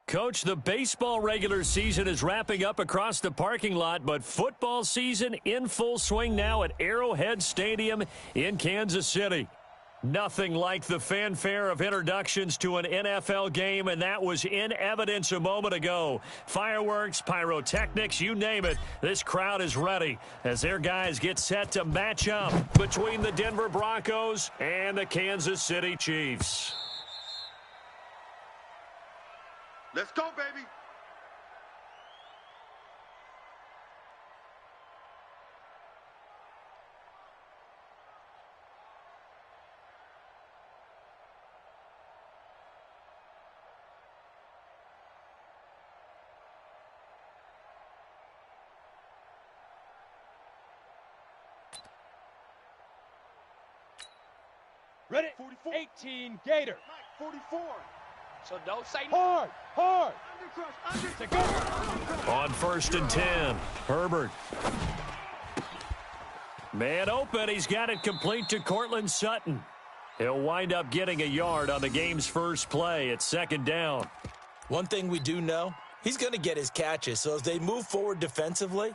Coach, the baseball regular season is wrapping up across the parking lot, but football season in full swing now at Arrowhead Stadium in Kansas City. Nothing like the fanfare of introductions to an NFL game, and that was in evidence a moment ago. Fireworks, pyrotechnics, you name it, this crowd is ready as their guys get set to match up between the Denver Broncos and the Kansas City Chiefs. Let's go, baby. Ready? 44. 18, Gator. 44. So don't say hard, hard. On 1st and 10, Herbert. Man open, he's got it complete to Cortland Sutton. He'll wind up getting a yard on the game's first play at 2nd down. One thing we do know, he's going to get his catches. So as they move forward defensively,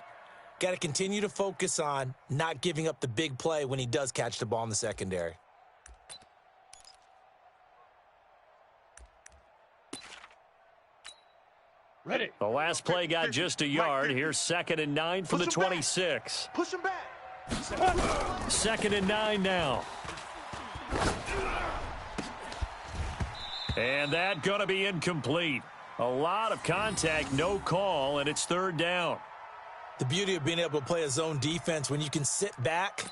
got to continue to focus on not giving up the big play when he does catch the ball in the secondary. Ready. The last play got just a yard. Here's 2nd and 9 from the 26. Push him back. 2nd and 9 now. And that going to be incomplete. A lot of contact, no call, and it's 3rd down. The beauty of being able to play a zone defense when you can sit back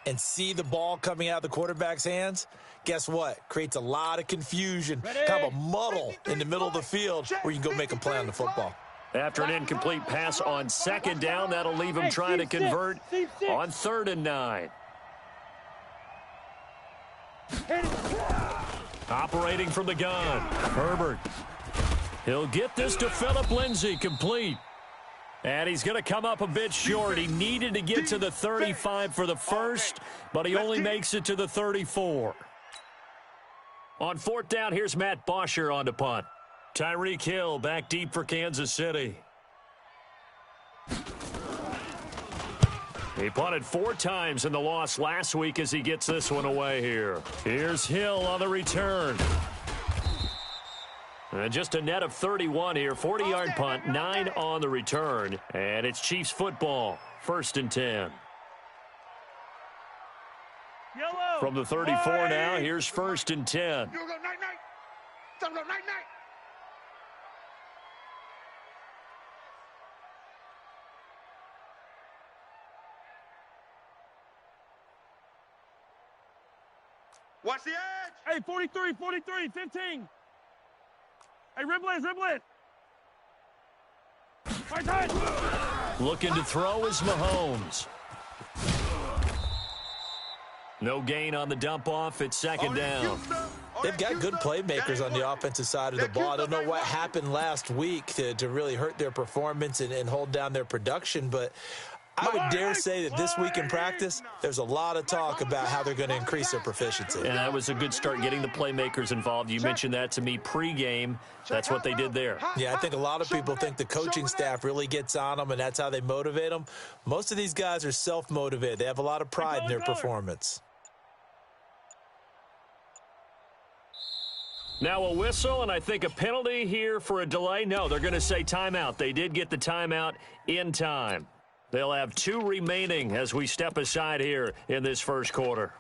and see the ball coming out of the quarterback's hands, guess what? Creates a lot of confusion, kind of a muddle in the middle of the field where you can go make a play on the football. After an incomplete pass on 2nd down, that'll leave him trying to convert on 3rd and 9. Operating from the gun, Herbert. He'll get this to Phillip Lindsay, complete. And he's going to come up a bit short. He needed to get to the 35 for the first, but he only makes it to the 34. On 4th down, here's Matt Bosher on the punt. Tyreek Hill back deep for Kansas City. He punted 4 times in the loss last week as he gets this one away here. Here's Hill on the return. And just a net of 31 here. 40-yard punt, 9 on the return. And it's Chiefs football, 1st and 10. Yellow. From the 34 now, here's 1st and 10. You go night-night. Tell him go night-night. Watch the edge. Hey, 43, 15. Hey, riblet. Looking to throw is Mahomes. No gain on the dump off. It's 2nd down. They've got good playmakers on the offensive side of the ball. I don't know what happened last week to really hurt their performance and hold down their production, but I would dare say that this week in practice, there's a lot of talk about how they're going to increase their proficiency. And that was a good start getting the playmakers involved. You mentioned that to me pregame. That's what they did there. Yeah, I think a lot of people think the coaching staff really gets on them, and that's how they motivate them. Most of these guys are self-motivated. They have a lot of pride in their performance. Now a whistle, and I think a penalty here for a delay. No, they're going to say timeout. They did get the timeout in time. They'll have 2 remaining as we step aside here in this first quarter.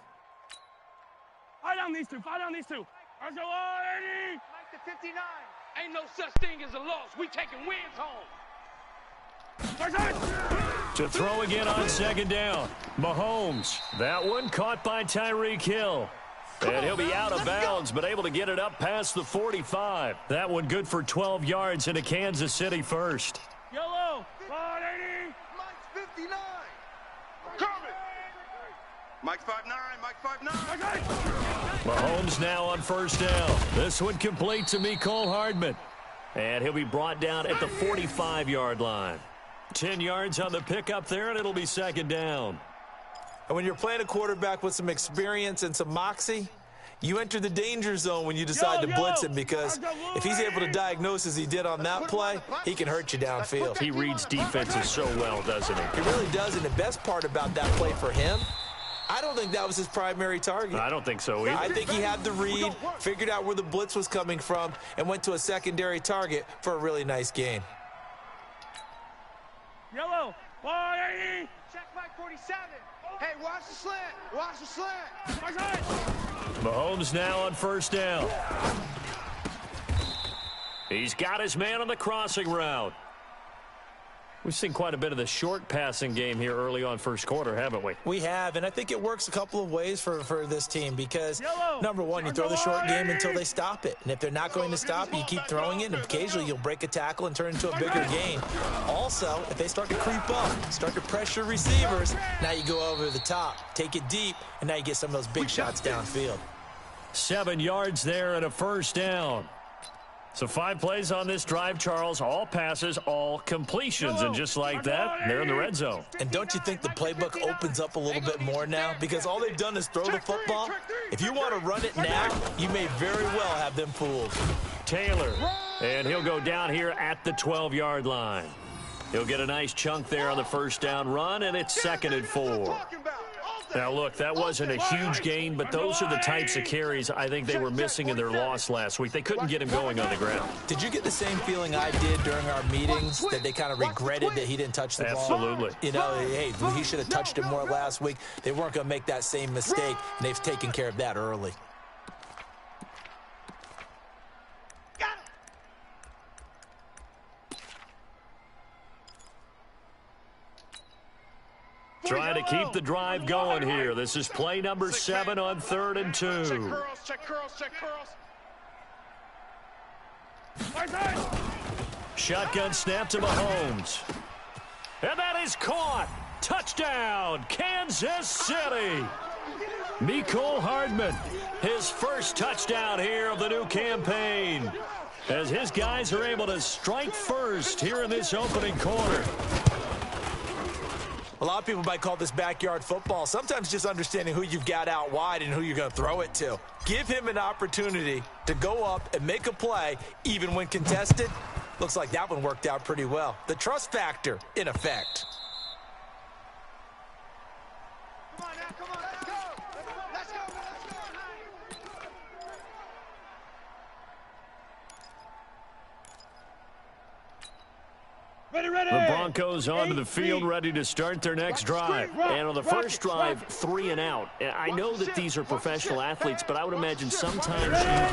Fight on these two. Let's go, Eddie. Mike to 59. Ain't no such thing as a loss. We taking wins home. To throw again on 2nd down. Mahomes. That one caught by Tyreek Hill. And he'll be out of bounds, but able to get it up past the 45. That one good for 12 yards into Kansas City first. Yellow. 80. Mike's 59. Coming. Mike's 5'9". Mahomes now on 1st down. This one complete to Mecole Hardman. And he'll be brought down at the 45-yard line. 10 yards on the pickup there, and it'll be 2nd down. And when you're playing a quarterback with some experience and some moxie, you enter the danger zone when you decide to blitz him, because if he's able to diagnose as he did on that play, he can hurt you downfield. He reads defenses so well, doesn't he? He really does, and the best part about that play for him, I don't think that was his primary target. I don't think so either. I think he had the read, figured out where the blitz was coming from, and went to a secondary target for a really nice gain. Yellow. 180. Check Mike 47. Hey, watch the slant. Watch the slant. Mahomes now on first down. He's got his man on the crossing route. We've seen quite a bit of the short passing game here early on first quarter, haven't we? We have, and I think it works a couple of ways for this team because, number one, you throw the short game until they stop it. And if they're not going to stop it, you keep throwing it, and occasionally you'll break a tackle and turn into a bigger gain. Also, if they start to creep up, start to pressure receivers, now you go over the top, take it deep, and now you get some of those big shots downfield. 7 yards there and a first down. So 5 plays on this drive, Charles. All passes, all completions. And just like that, they're in the red zone. And don't you think the playbook opens up a little bit more now? Because all they've done is throw the football. If you want to run it now, you may very well have them fooled. Taylor, and he'll go down here at the 12-yard line. He'll get a nice chunk there on the first down run, and it's 2nd and 4. Now, look, that wasn't a huge gain, but those are the types of carries I think they were missing in their loss last week. They couldn't get him going on the ground. Did you get the same feeling I did during our meetings, that they kind of regretted that he didn't touch the ball? Absolutely. You know, hey, he should have touched it more last week. They weren't going to make that same mistake, and they've taken care of that early. Trying to keep the drive going here. This is play number 7 on 3rd and 2. Check curls, check curls. Shotgun snap to Mahomes. And that is caught. Touchdown, Kansas City. Mecole Hardman, his first touchdown here of the new campaign, as his guys are able to strike first here in this opening quarter. A lot of people might call this backyard football. Sometimes just understanding who you've got out wide and who you're going to throw it to. Give him an opportunity to go up and make a play, even when contested. Looks like that one worked out pretty well. The trust factor in effect. Come on now, come on, let's go. Let's go, let's go. Ready, ready. The Broncos onto the field, ready to start their next drive. And on the first drive, 3 and out. I know that these are professional athletes, but I would imagine sometimes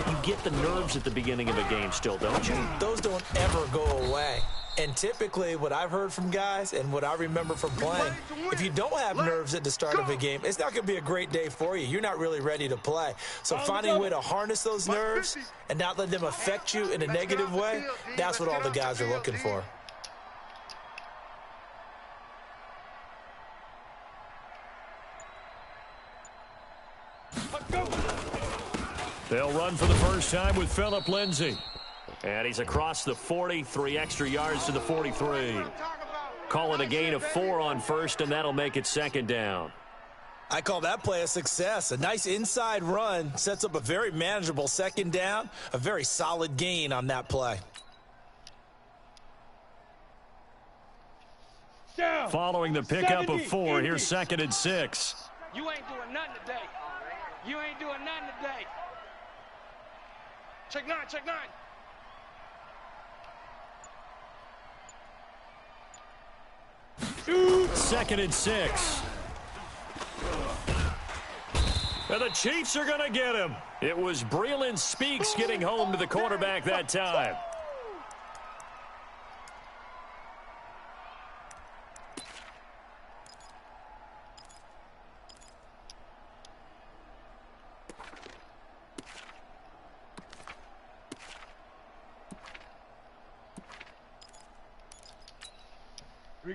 you get the nerves at the beginning of a game still, don't you? Those don't ever go away. And typically what I've heard from guys and what I remember from playing, if you don't have nerves at the start of a game, it's not going to be a great day for you. You're not really ready to play. So finding a way to harness those nerves and not let them affect you in a negative way, that's what all the guys are looking for. They'll run for the first time with Phillip Lindsay. And he's across the 40, 3 extra yards to the 43. Call it a gain of 4 on first, and that'll make it 2nd down. I call that play a success. A nice inside run sets up a very manageable 2nd down, a very solid gain on that play. Following the pickup of 4, here's 2nd and 6. You ain't doing nothing today. You ain't doing nothing today. Check 9, check 9. Second and 6. And the Chiefs are going to get him. It was Breeland Speaks getting home to the quarterback that time.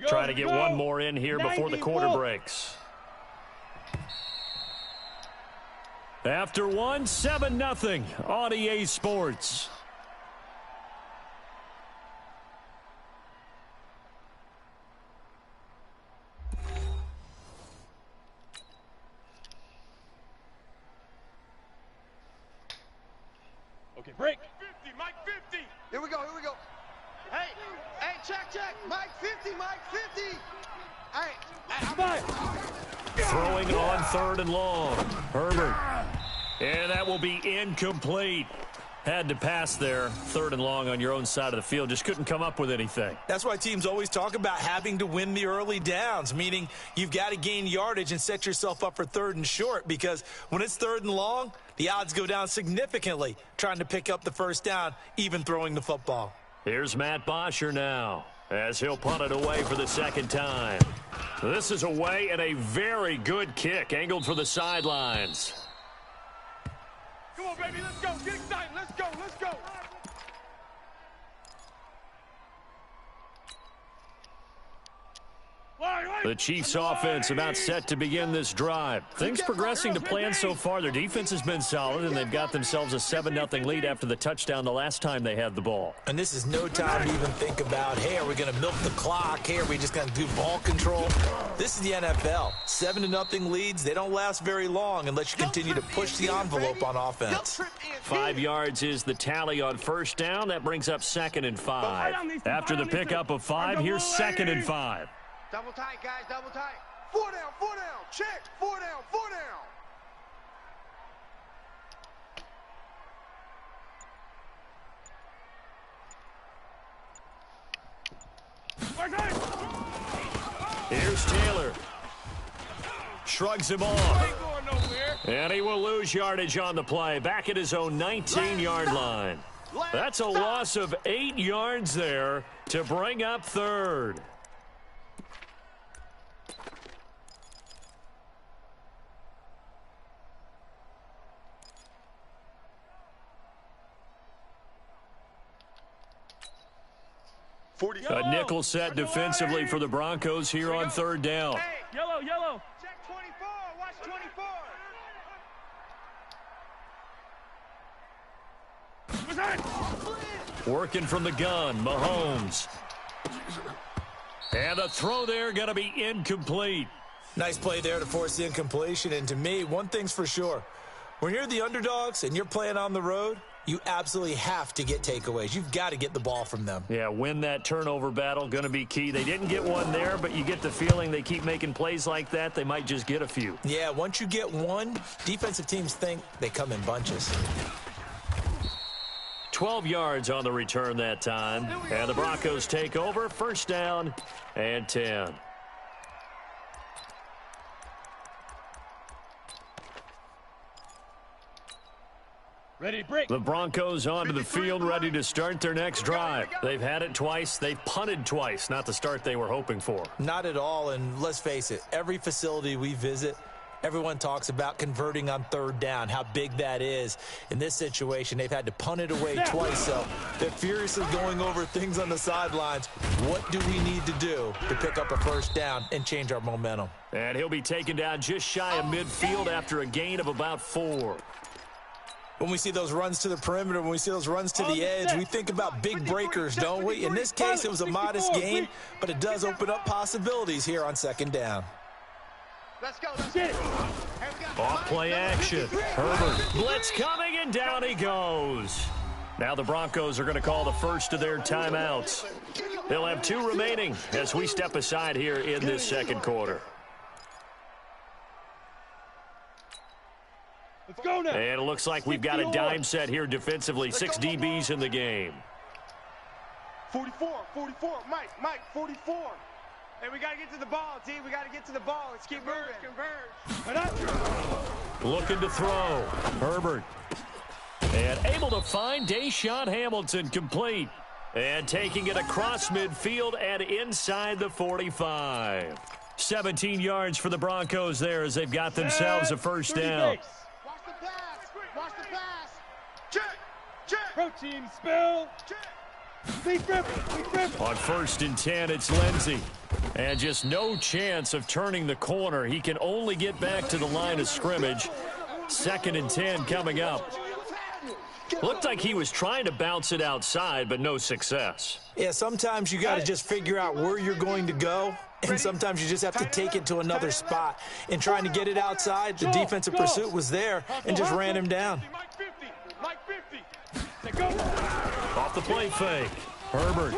Trying to get one more in here before the quarter breaks. After 1, 7-0 on EA Sports. Okay, break. 50, Mike 50. Here we go, here we go. Hey, check. Mike 50, Mike 50. Hey, Throwing on 3rd and long. Herbert. And that will be incomplete. Had to pass there, 3rd and long on your own side of the field. Just couldn't come up with anything. That's why teams always talk about having to win the early downs, meaning you've got to gain yardage and set yourself up for 3rd and short, because when it's 3rd and long, the odds go down significantly trying to pick up the first down, even throwing the football. Here's Matt Bosher now as he'll punt it away for the 2nd time. This is away and a very good kick angled for the sidelines. Come on, baby, let's go. Get excited. Let's go. The Chiefs offense about set to begin this drive. Things progressing to plan so far. Their defense has been solid, and they've got themselves a 7-0 lead after the touchdown the last time they had the ball. And this is no time to even think about, hey, are we going to milk the clock? Hey, are we just going to do ball control? This is the NFL. 7-0 leads, they don't last very long unless you continue to push the envelope on offense. 5 yards is the tally on 1st down. That brings up 2nd and 5. After the pickup of 5, here's 2nd and 5. double tight, guys, double tight. 4 down, check. 4 down. Here's Taylor. Shrugs him off. And he will lose yardage on the play. Back at his own 19-yard line. That's a loss of 8 yards there to bring up 3rd. A nickel set defensively for the Broncos here on 3rd down. Hey, Yellow. check 24, watch 24. Working from the gun, Mahomes. And a throw there going to be incomplete. Nice play there to force the incompletion. And to me, one thing's for sure. When you're the underdogs and you're playing on the road, you absolutely have to get takeaways. You've got to get the ball from them. Yeah, win that turnover battle, going to be key. They didn't get one there, but you get the feeling they keep making plays like that, they might just get a few. Yeah, once you get one, defensive teams think they come in bunches. 12 yards on the return that time. And the Broncos take over, 1st down and 10. Ready, break. The Broncos onto the field, ready to start their next drive. They've had it twice. They've punted twice. Not the start they were hoping for. Not at all, and let's face it, every facility we visit, everyone talks about converting on 3rd down, how big that is. In this situation, they've had to punt it away twice, so they're furiously going over things on the sidelines. What do we need to do to pick up a 1st down and change our momentum? And he'll be taken down just shy of midfield after a gain of about 4. When we see those runs to the perimeter, when we see those runs to the edge, we think about big breakers, don't we? In this case, it was a modest gain, but it does open up possibilities here on 2nd down. Let's go. Off play action. Herbert. Blitz coming, and down he goes. Now the Broncos are going to call the first of their timeouts. They'll have 2 remaining as we step aside here in this 2nd quarter. Let's go now. And it looks like we've got a dime set here defensively. 6 DBs in the game. 44, Mike, 44. Hey, we got to get to the ball, team. We got to get to the ball. Let's keep moving. Looking to throw. Herbert. And able to find Deshaun Hamilton complete. And taking it across midfield and inside the 45. 17 yards for the Broncos there as they've got themselves a 1st down. Watch the pass. Check. Protein spill. On 1st and 10, it's Lindsey. And just no chance of turning the corner. He can only get back to the line of scrimmage. 2nd and 10 coming up. Looked like he was trying to bounce it outside, but no success. Yeah, sometimes you got to just figure out where you're going to go, and sometimes you just have to take it to another spot. In trying to get it outside, the defensive pursuit was there and just ran him down. Mike 50. Off the play fake. Herbert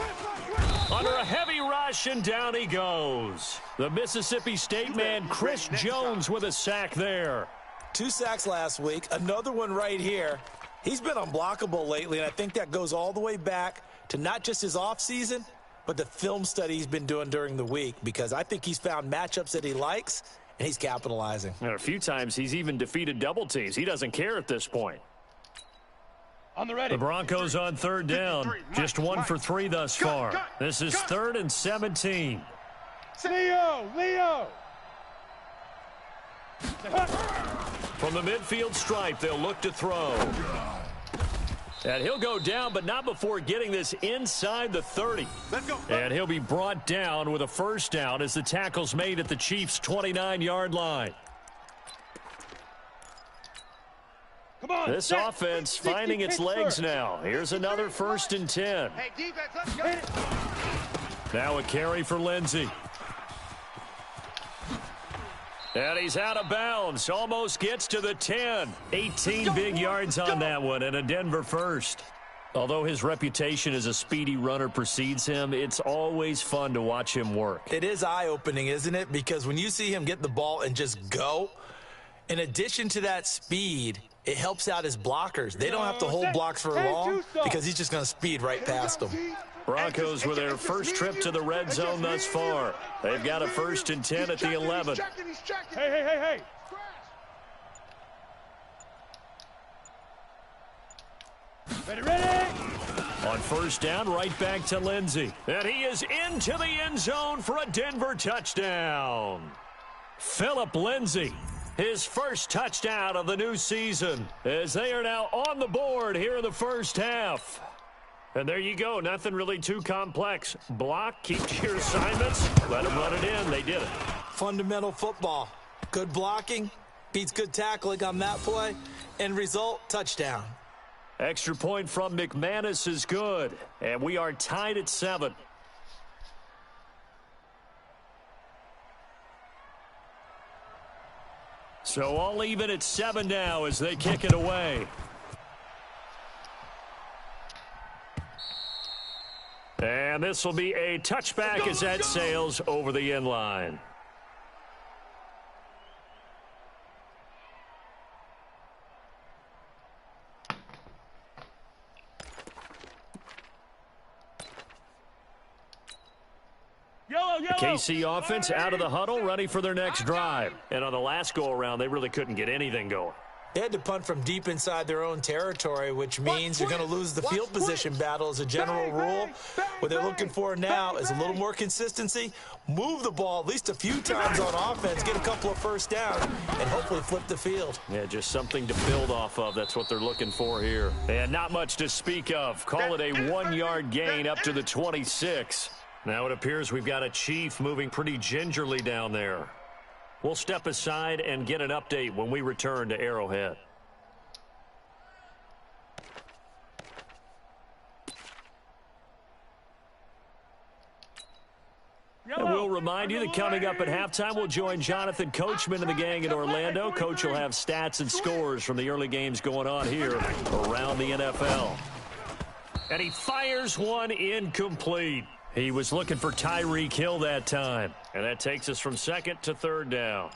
under a heavy rush, and down he goes. The Mississippi State man, Chris Jones, with a sack there. 2 sacks last week, another one right here. He's been unblockable lately, and I think that goes all the way back to not just his offseason, but the film study he's been doing during the week, because I think he's found matchups that he likes, and he's capitalizing. And a few times he's even defeated double teams. He doesn't care at this point. On the ready. The Broncos on third down. Just 1 for 3 thus far. This is 3rd and 17. Leo! From the midfield stripe, they'll look to throw. And he'll go down, but not before getting this inside the 30. Let's go. And he'll be brought down with a first down as the tackle's made at the Chiefs' 29-yard line. Come on. This offense finding its legs now. Here's another 1st and 10. Hey, defense, let's go. Now a carry for Lindsey. And he's out of bounds. Almost gets to the 10. 18 big yards on that one, and a Denver first. Although his reputation as a speedy runner precedes him, it's always fun to watch him work. It is eye-opening, isn't it? Because when you see him get the ball and just go, in addition to that speed, it helps out his blockers. They don't have to hold blocks for long because he's just going to speed right past them. Broncos with their first trip to the red zone thus far. They've got a 1st and 10 at the 11. Hey. Ready. On first down, right back to Lindsey. And he is into the end zone for a Denver touchdown. Phillip Lindsey, his first touchdown of the new season, as they are now on the board here in the first half. And there you go. Nothing really too complex. Block, keep to your assignments, let them run it in. They did it. Fundamental football. Good blocking beats good tackling on that play. End result, touchdown. Extra point from McManus is good. And we are tied at 7. So all even at 7 now as they kick it away. And this will be a touchback as that sails over the end line. Yellow. KC offense out of the huddle, ready for their next drive. And on the last go-around, they really couldn't get anything going. They had to punt from deep inside their own territory, which means you're going to lose the field position battle as a general rule. What they're looking for now is a little more consistency, move the ball at least a few times on offense, get a couple of first downs, and hopefully flip the field. Yeah, just something to build off of. That's what they're looking for here. And not much to speak of. Call it a 1-yard gain up to the 26. Now it appears we've got a Chief moving pretty gingerly down there. We'll step aside and get an update when we return to Arrowhead. And we'll remind you that coming up at halftime, we'll join Jonathan Coachman and the gang in Orlando. Coach will have stats and scores from the early games going on here around the NFL. And he fires one incomplete. He was looking for Tyreek Hill that time. And that takes us from 2nd to 3rd down.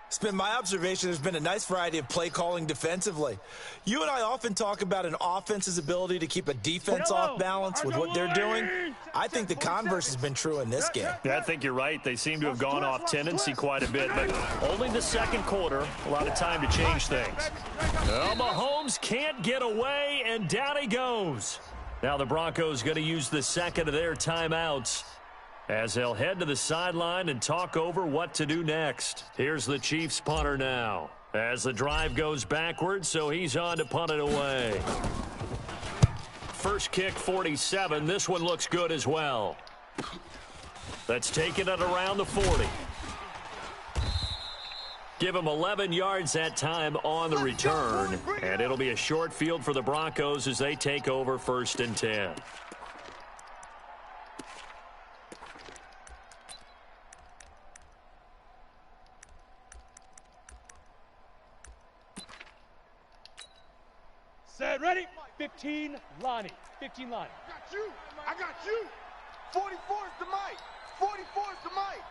It's been my observation there's been a nice variety of play calling defensively. You and I often talk about an offense's ability to keep a defense off balance with what they're doing. I think the converse has been true in this game. Yeah, I think you're right. They seem to have gone off tendency quite a bit, but only the second quarter. A lot of time to change things. Well, Mahomes can't get away, and down he goes. Now the Broncos going to use the second of their timeouts as they'll head to the sideline and talk over what to do next. Here's the Chiefs punter now as the drive goes backwards, so he's on to punt it away. First kick, 47. This one looks good as well. That's taken it around the 40. Give him 11 yards that time on the return, and it'll be a short field for the Broncos as they take over 1st and 10. Set, ready. 15, Lonnie. 15, Lonnie. I got you. I got you. 44 is the mic. 44 is the mic.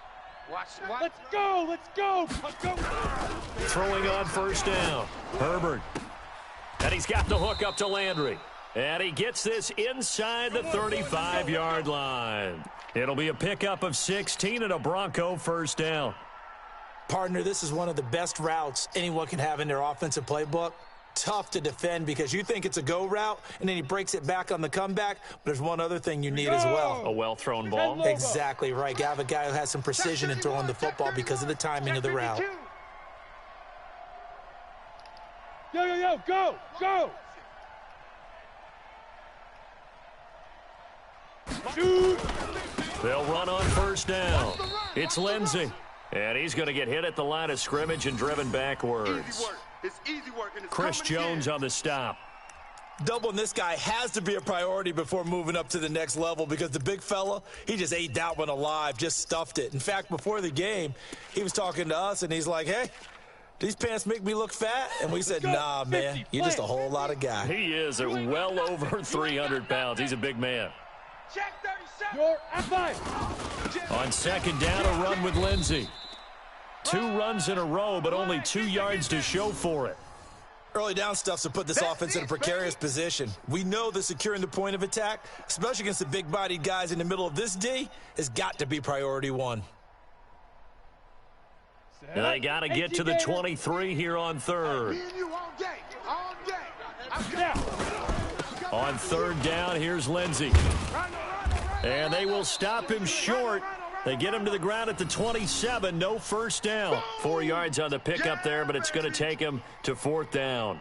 Watch. Let's go. Let's go. Let's go. Throwing on first down. Herbert. And he's got the hook up to Landry. And he gets this inside the 35-yard line. It'll be a pickup of 16 and a Bronco first down. Partner, this is one of the best routes anyone can have in their offensive playbook. Tough to defend because you think it's a go route, and then he breaks it back on the comeback. But there's one other thing you need as well. A well-thrown ball. Exactly right. You have a guy who has some precision in throwing the football because of the timing of the route. Yo, go, go. Shoot. They'll run on first down. It's Lindsey. And he's going to get hit at the line of scrimmage and driven backwards. Easy work. It's easy work. And it's Chris Jones on the stop. Doubling this guy has to be a priority before moving up to the next level because the big fella, he just ate that one alive, just stuffed it. In fact, before the game, he was talking to us, and he's like, hey, these pants make me look fat? And we said, nah, man, you're just a whole lot of guy. He is at well over 300 pounds. He's a big man. Check 37. You're at 5. On second down, a run with Lindsey. 2 runs in a row, but only 2 yards to show for it. Early down stuff to put this offense in a precarious position. We know that securing the point of attack, especially against the big-bodied guys in the middle of this D, has got to be priority one. They got to get to the 23 here on third. Me and you all day. All day. On third down, here's Lindsey. And they will stop him short. They get him to the ground at the 27. No first down. 4 yards on the pickup there, but it's going to take him to fourth down.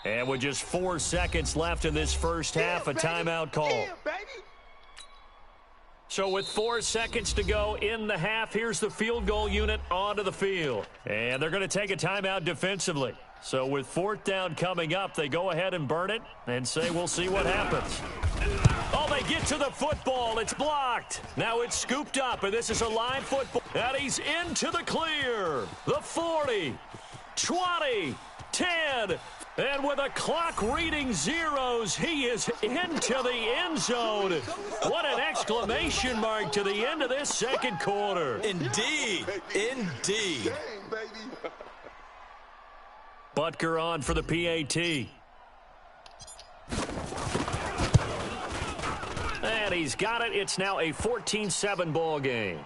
And with just 4 seconds left in this first half, a timeout call. So with 4 seconds to go in the half, here's the field goal unit onto the field. And they're going to take a timeout defensively. So with fourth down coming up, they go ahead and burn it and say we'll see what happens. Oh, they get to the football. It's blocked. Now it's scooped up, and this is a live football. And he's into the clear. The 40, 20, 10. And with a clock reading zeros, he is into the end zone. What an exclamation mark to the end of this second quarter. Indeed. Indeed. Butker on for the PAT. And he's got it. It's now a 14-7 ball game.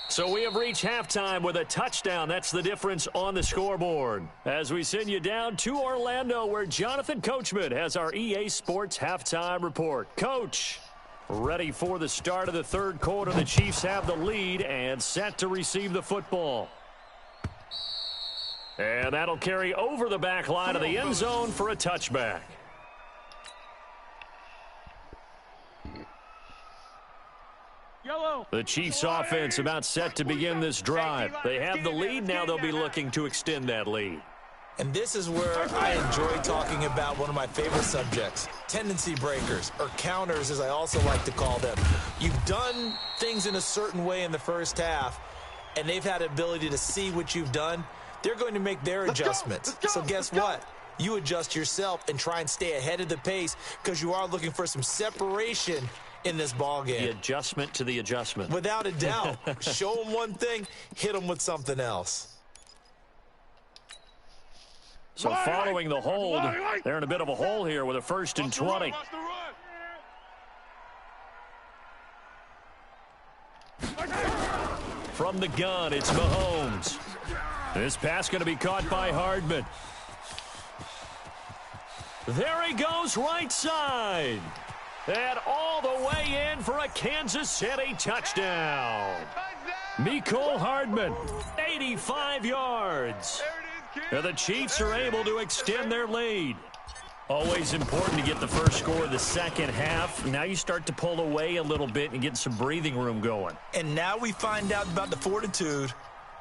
So we have reached halftime with a touchdown. That's the difference on the scoreboard. As we send you down to Orlando, where Jonathan Coachman has our EA Sports halftime report. Coach, ready for the start of the third quarter. The Chiefs have the lead and set to receive the football. And that'll carry over the back line of the end zone for a touchback. Yellow. The Chiefs offense about set to begin this drive. They have the lead. Now they'll be looking to extend that lead. And this is where I enjoy talking about one of my favorite subjects, tendency breakers, or counters as I also like to call them. You've done things in a certain way in the first half, and they've had the ability to see what you've done. They're going to make their adjustments. So guess what? You adjust yourself and try and stay ahead of the pace because you are looking for some separation in this ball game. The adjustment to the adjustment. Without a doubt. Show them one thing, hit them with something else. So following the hold, they're in a bit of a hole here with a 1st and 20. From the gun, it's Mahomes. This pass going to be caught by Hardman. There he goes, right side. And all the way in for a Kansas City touchdown. Mecole Hardman, 85 yards. And the Chiefs are able to extend their lead. Always important to get the first score of the second half. Now you start to pull away a little bit and get some breathing room going. And now we find out about the fortitude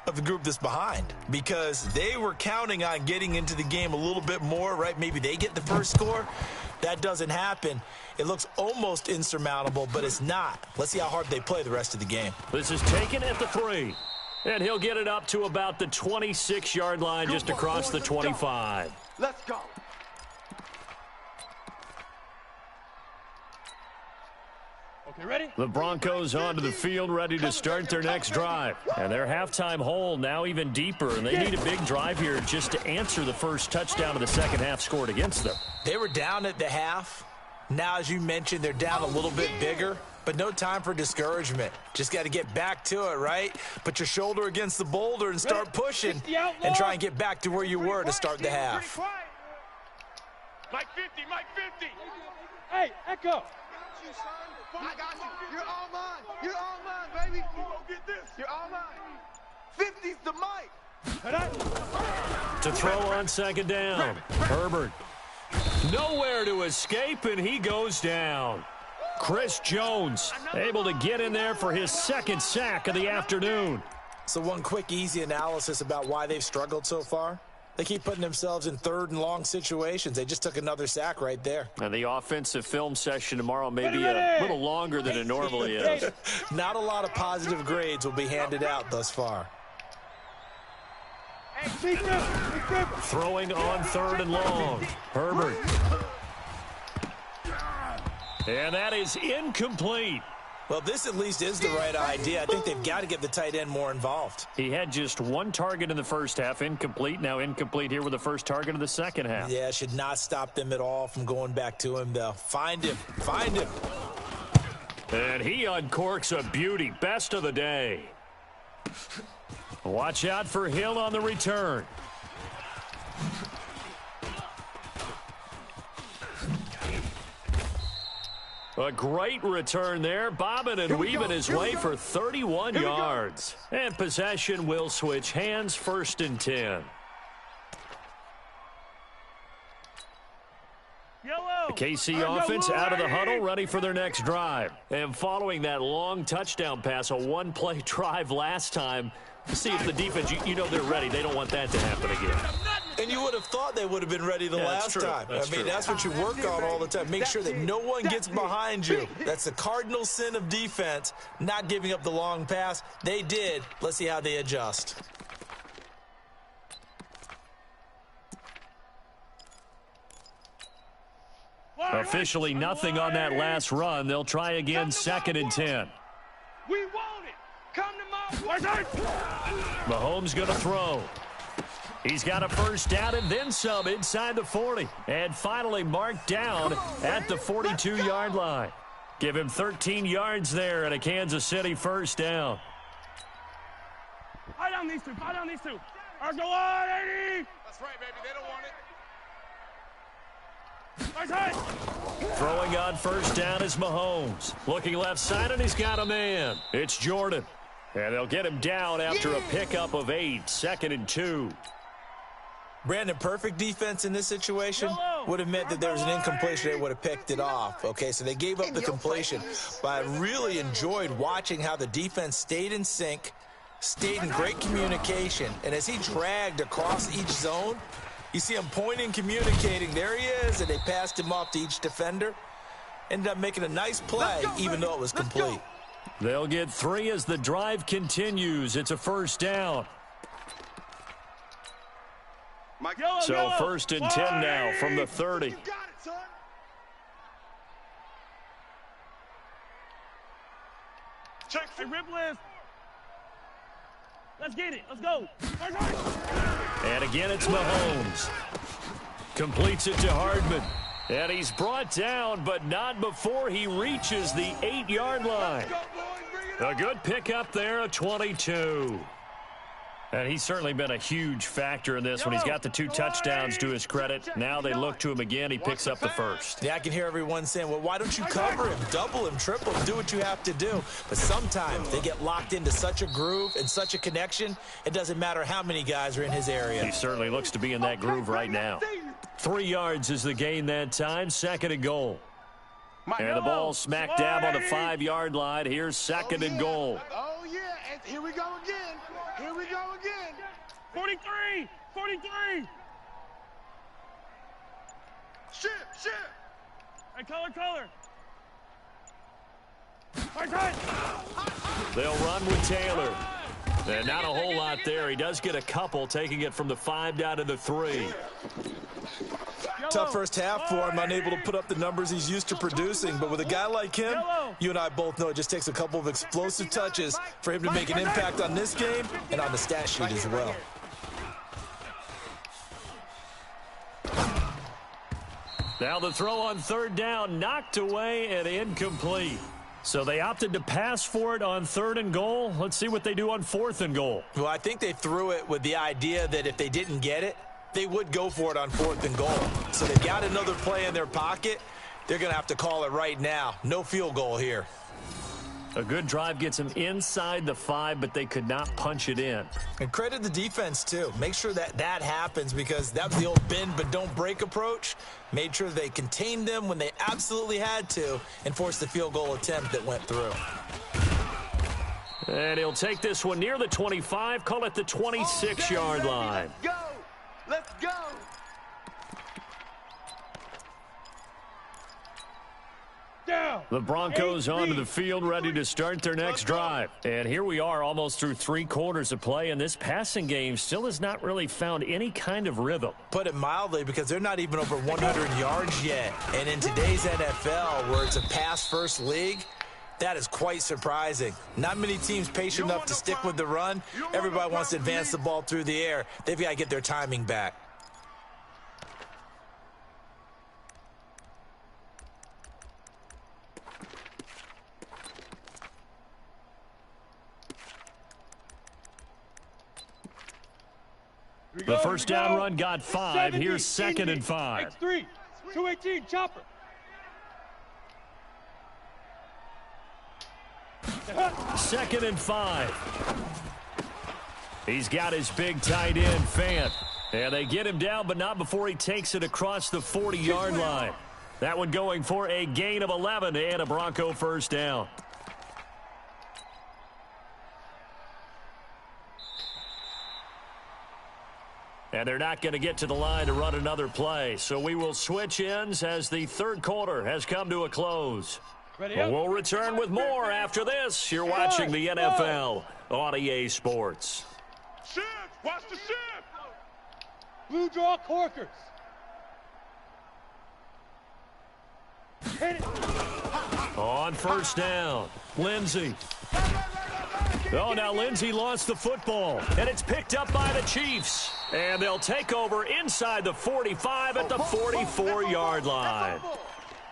of the group that's behind, because they were counting on getting into the game a little bit more, right? Maybe they get the first score. That doesn't happen. It looks almost insurmountable, but it's not. Let's see how hard they play the rest of the game. This is taken at the 3. And he'll get it up to about the 26-yard line, just across the 25. Let's go. The Broncos onto the field, ready to start their next drive. And their halftime hole now even deeper, and they need a big drive here just to answer the first touchdown of the second half scored against them. They were down at the half. Now, as you mentioned, they're down a little bit bigger, but no time for discouragement. Just got to get back to it, right? Put your shoulder against the boulder and start pushing and try and get back to where you were to start the half. Mike 50, Mike 50. Hey, Echo. I got you. You're all mine. You're all mine, baby. You go get this. You're all mine. 50's the mic. To throw on second down. Herbert. Nowhere to escape, and he goes down. Chris Jones able to get in there for his second sack of the afternoon. So one quick, easy analysis about why they've struggled so far. They keep putting themselves in third and long situations. They just took another sack right there. And the offensive film session tomorrow may be a little longer than it normally is. Not a lot of positive grades will be handed out thus far. Throwing on third and long. Herbert. And that is incomplete. Well, this at least is the right idea. I think they've got to get the tight end more involved. He had just one target in the first half, incomplete. Now incomplete here with the first target of the second half. Yeah, should not stop them at all from going back to him, though. Find him. Find him. And he uncorks a beauty. Best of the day. Watch out for Hill on the return. A great return there, bobbing and weaving his way for 31 yards. And possession will switch hands, 1st and 10. The KC offense out of the huddle, ready for their next drive. And following that long touchdown pass, a one-play drive last time, see if the defense, you know they're ready. They don't want that to happen again. And you would have thought they would have been ready the last time. That's what you work on all the time. Make sure that no one gets behind you. That's the cardinal sin of defense, not giving up the long pass. They did. Let's see how they adjust. Officially nothing on that last run. They'll try again, 2nd and 10. We want it. Come to my way. Mahomes going to throw. He's got a first down and then some inside the 40. And finally marked down at the 42-yard line. Give him 13 yards there and a Kansas City first down. Fight on these two. Fight on these two. Let's go on, 80. That's right, baby. They don't want it. Throwing on first down is Mahomes. Looking left side, and he's got a man. It's Jordan. And they'll get him down after a pickup of 8, 2nd and 2. Brandon, perfect defense in this situation would have meant that there was an incompletion. They would have picked it off. Okay, so they gave up the completion. But I really enjoyed watching how the defense stayed in sync, stayed in great communication. And as he dragged across each zone, you see him pointing, communicating. There he is, and they passed him off to each defender. Ended up making a nice play, even though it was complete. They'll get 3 as the drive continues. It's a first down. So 1st and 10 now from the 30. You got it, son. Check. Hey, rip lift. Let's get it. Let's go. And again, it's Mahomes. Completes it to Hardman. And he's brought down, but not before he reaches the 8-yard line. A good pickup there, a 22. And he's certainly been a huge factor in this when he's got the 2 touchdowns to his credit. Now they look to him again. He picks up the first. Yeah, I can hear everyone saying, well, why don't you cover him, double him, triple him, do what you have to do. But sometimes they get locked into such a groove and such a connection, it doesn't matter how many guys are in his area. He certainly looks to be in that groove right now. 3 yards is the gain that time, 2nd and goal. And the ball smack dab on the 5-yard line. Here's 2nd and goal. Oh, yeah. And here we go again. Here we go again. 43. 43. Ship. Hey, color. They'll run with Taylor. And not a whole lot there. He does get a couple, taking it from the 5 down to the 3. Tough first half for him, unable to put up the numbers he's used to producing. But with a guy like him, you and I both know it just takes a couple of explosive touches for him to make an impact on this game and on the stat sheet as well. Now the throw on third down, knocked away and incomplete. So they opted to pass for it on 3rd and goal. Let's see what they do on 4th and goal. Well, I think they threw it with the idea that if they didn't get it, they would go for it on 4th and goal. So they've got another play in their pocket. They're going to have to call it right now. No field goal here. A good drive gets them inside the 5, but they could not punch it in. And credit the defense, too. Make sure that happens, because that was the old bend but don't break approach. Made sure they contained them when they absolutely had to and forced the field goal attempt that went through. And he'll take this one near the 25, call it the 26-yard line. Let's go! Let's go! Down. The Broncos onto the field, ready to start their next drive. And here we are, almost through 3 quarters of play, and this passing game still has not really found any kind of rhythm. Put it mildly, because they're not even over 100 yards yet. And in today's NFL, where it's a pass-first league, that is quite surprising. Not many teams patient enough to stick with the run. Everybody wants to advance the ball through the air. They've got to get their timing back. The first down run got 5. Here's 2nd and 5. X3, 218, chopper. Second and 5. He's got his big tight end, Fant. And they get him down, but not before he takes it across the 40-yard line. That one going for a gain of 11 and a Bronco first down. And they're not going to get to the line to run another play. So we will switch ends as the 3rd quarter has come to a close. We'll return with more after this. You're watching the NFL on EA Sports. Shift! Watch the shift! Blue draw corkers. Hit it. On first down, Lindsey. Oh, now Lindsey lost the football, and it's picked up by the Chiefs. And they'll take over inside the 45 at the 44-yard line.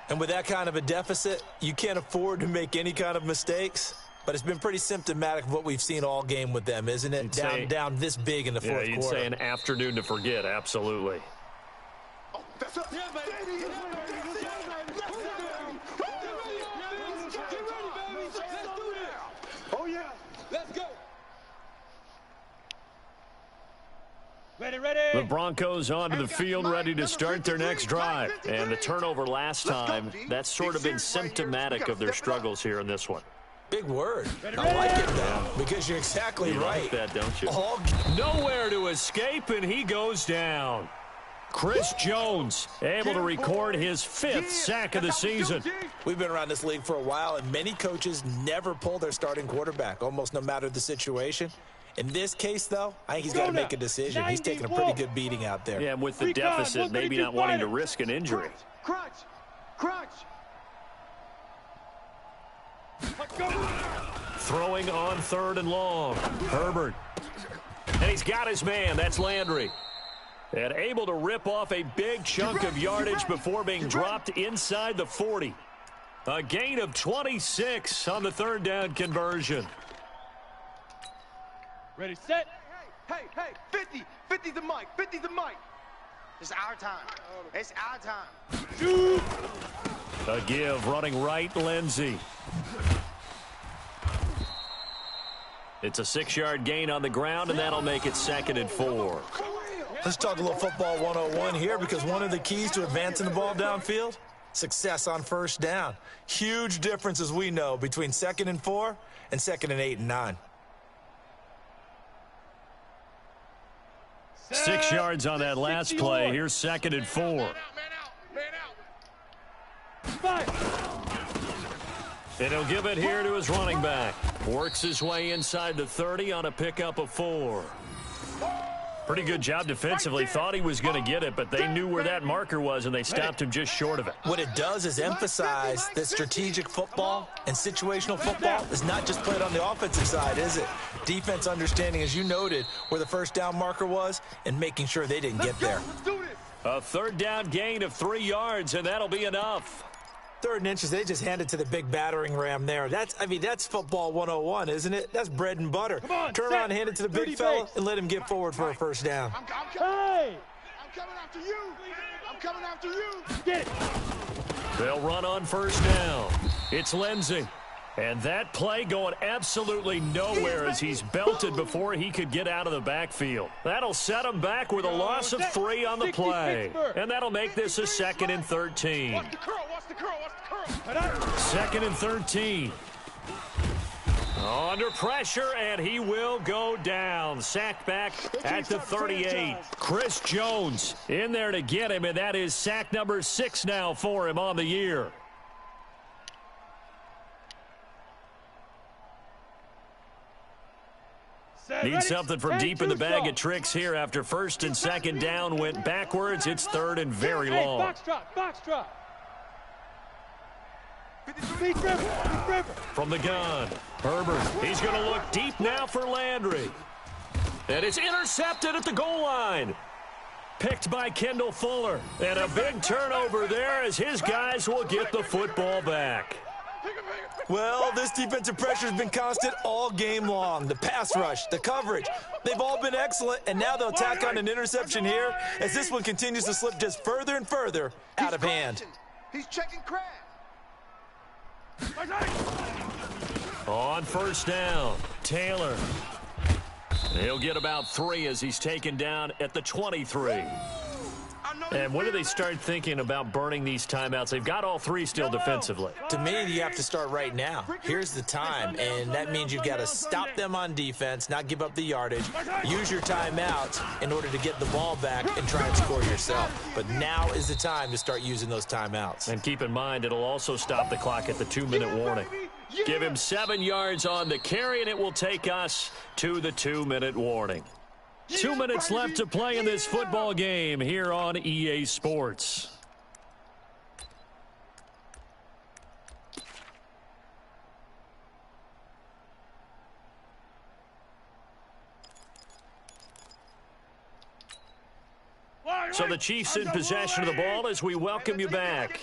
And with that kind of a deficit, you can't afford to make any kind of mistakes. But it's been pretty symptomatic of what we've seen all game with them, isn't it? Down this big in the 4th quarter. Yeah, you'd say an afternoon to forget, absolutely. Oh, yeah. Let's go. Ready. The Broncos onto the field, ready to start their next drive. And the turnover last time, that's sort of been symptomatic of their struggles here in this one. Big word. I like it, though, because you're exactly right. Like that, don't you? Nowhere to escape, and he goes down. Chris Jones able to record his 5th sack of the season. We've been around this league for a while, and many coaches never pull their starting quarterback, almost no matter the situation. In this case, though, I think he's got to make a decision. He's taking a pretty good beating out there. Yeah, with the deficit, maybe not wanting to risk an injury. Crunch. Throwing on 3rd and long. Herbert. And he's got his man. That's Landry. And able to rip off a big chunk of yardage before being dropped inside the 40. A gain of 26 on the 3rd down conversion. Ready, set. Hey, 50 the mic. It's our time. It's our time. Shoot. A give, running right, Lindsey. It's a 6-yard gain on the ground, and that'll make it 2nd and 4. Let's talk a little football 101 here, because one of the keys to advancing the ball downfield, success on first down. Huge difference, as we know, between 2nd and 4 and 2nd and 8 and 9. 6 yards on that last play. Here's 2nd and 4. Man out. And he'll give it here to his running back. Works his way inside the 30 on a pickup of 4. Pretty good job defensively. Thought he was going to get it, but they knew where that marker was, and they stopped him just short of it. What it does is emphasize that strategic football and situational football is not just played on the offensive side, is it? Defense understanding, as you noted, where the first down marker was and making sure they didn't get there. A third down gain of 3 yards, and that'll be enough. 3rd and inches, they just handed to the big battering ram there. That's football 101, isn't it? That's bread and butter. Turn around, hand it to the big fella, and let him get forward for a first down. I'm coming after you. I'm coming after you. Get it. They'll run on first down. It's Lindsey. And that play going absolutely nowhere as he's belted before he could get out of the backfield. That'll set him back with a loss of 3 on the play. And that'll make this a 2nd and 13. Watch the curl. Watch the curl. Watch the curl. 2nd and 13. Under pressure, and he will go down. Sacked back at the 38. Chris Jones in there to get him, and that is sack number 6 now for him on the year. Need something from deep in the bag of tricks here after 1st and 2nd down went backwards. It's 3rd and very long. Box drop. From the gun, Herbert. He's going to look deep now for Landry. And it's intercepted at the goal line. Picked by Kendall Fuller. And a big turnover there as his guys will get the football back. Well, this defensive pressure has been constant all game long. The pass rush, the coverage, they've all been excellent, and now they'll tack on an interception here as this one continues to slip just further and further out of hand. He's checking crab. On first down, Taylor. He'll get about 3 as he's taken down at the 23. And when do they start thinking about burning these timeouts? They've got all 3 still defensively. To me, you have to start right now. Here's the time, and that means you've got to stop them on defense, not give up the yardage, use your timeouts in order to get the ball back and try and score yourself. But now is the time to start using those timeouts. And keep in mind, it'll also stop the clock at the 2-minute warning. Give him 7 yards on the carry, and it will take us to the 2-minute warning. 2 minutes left to play in this football game here on EA Sports. So the Chiefs in possession of the ball as we welcome you back.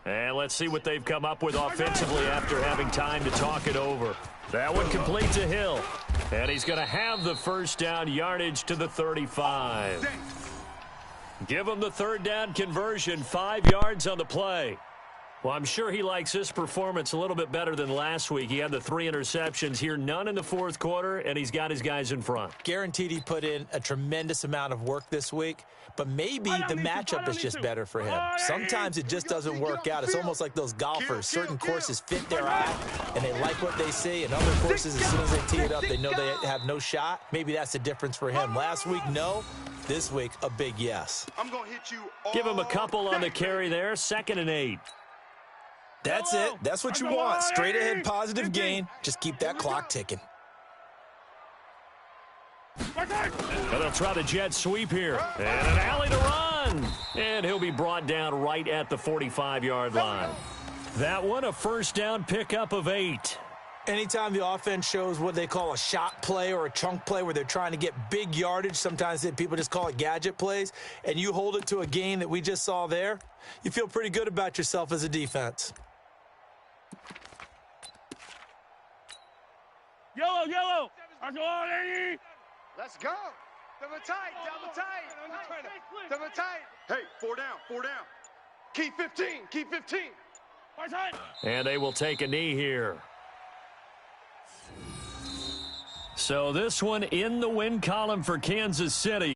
And let's see what they've come up with offensively after having time to talk it over. That one complete to Hill. And he's going to have the first down yardage to the 35. Give him the 3rd down conversion, 5 yards on the play. Well, I'm sure he likes this performance a little bit better than last week. He had the 3 interceptions here, none in the 4th quarter, and he's got his guys in front. Guaranteed he put in a tremendous amount of work this week, but maybe the matchup is just better for him. Sometimes it just doesn't work out. It's almost like those golfers. Certain courses fit their eye, and they like what they see, and other courses, as soon as they tee it up, they know they have no shot. Maybe that's the difference for him. Last week, no. This week, a big yes. I'm going to hit you. Give him a couple on the carry there, 2nd and 8. That's it. That's what you want. Straight ahead positive gain. Just keep that clock ticking. And they'll try the jet sweep here. And an alley to run. And he'll be brought down right at the 45-yard line. That one, a first down pickup of 8. Anytime the offense shows what they call a shot play or a chunk play where they're trying to get big yardage, sometimes people just call it gadget plays, and you hold it to a gain that we just saw there, you feel pretty good about yourself as a defense. Yellow. Let's go. Double tight. Double tight. Hey, 4 down. Keep 15. And they will take a knee here. So this one in the win column for Kansas City.